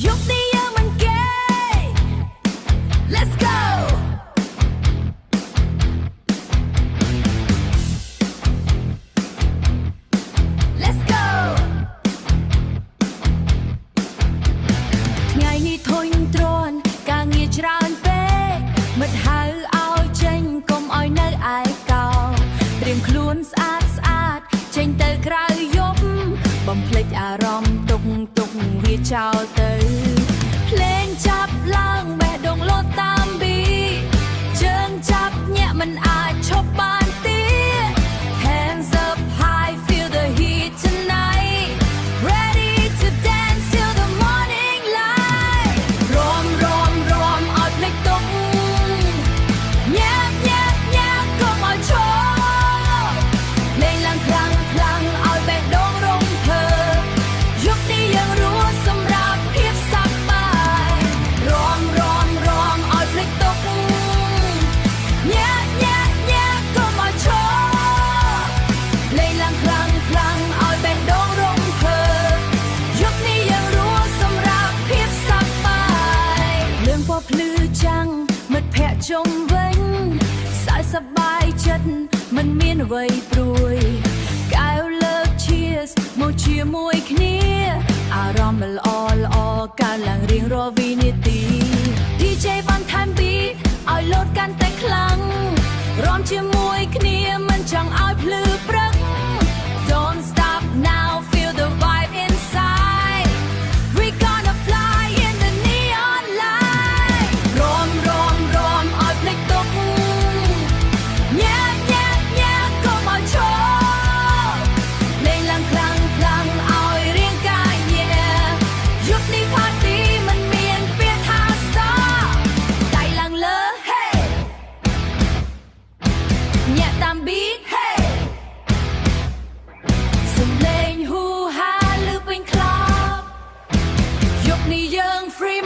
ยุคนี้ยังมันเก๋ Let's go Let's go ថ្ងៃនេះធុញទ្រាន់ការងារច្រើនពេកមិត្តហៅឲ្យចេញកុំឲ្យនៅឯកោត្រៀមខ្លួនស្អាតចេញទៅក្រៅយប់បំភ្លេចអារម្មណ៍ទុកវាចោលទៅភ្លេងចាប់ឡើងបេះដូងលោតតាមប៊ីជើងចាប់ញាក់មិនអាចឈប់បានទេ Hands up high feel the heat tonight ready to dance till the morning light រំឲ្យភ្លេចទុកញាក់កុំឲ្យឈប់លេងឡើងខ្លាំងឲ្យបេះដូងរំភើយុគនេះយើងរស់សម្រាប់ភាពសប្បាករំឲ្យភ្លេចទុកញាក់កុំឲ្យឈប់លេងឡើងខ្លាំងឲ្យបេះដូងរំភើយុគនេះយើងរស់សម្រាប់ភាពសប្បាយលឿងពណ៌ភ្លឺចាំងមិត្តភក្តិជុំវិញសើចសប្បាយចិត្តមិនមានអ្វីព្រួយកែវលើក Cheers មកជាមួយគ្នាអារម្មណ៍ល្អកើតឡើងរៀងរាល់វិនាទី DJ បានថែម beat ឲ្យលោតកាន់តែខ្លាំងរាំជាមួយគ្នាមិនចង់ឲ្យភ្លឺព្រឹក Don't stop now feel the vibe inside We gonna fly in the neon light រំឲ្យភ្លេចទុកញាក់កុំឲ្យឈប់លេងឡើងខ្លាំងឲ្យរាងកាយញែយុគនេះ party មិនមានពាក្យថា stop ដៃឡើងលើ hey ញាក់តាម beat hey សំឡេងហ៊ូហាឮពេញ club យុគនេះយើង free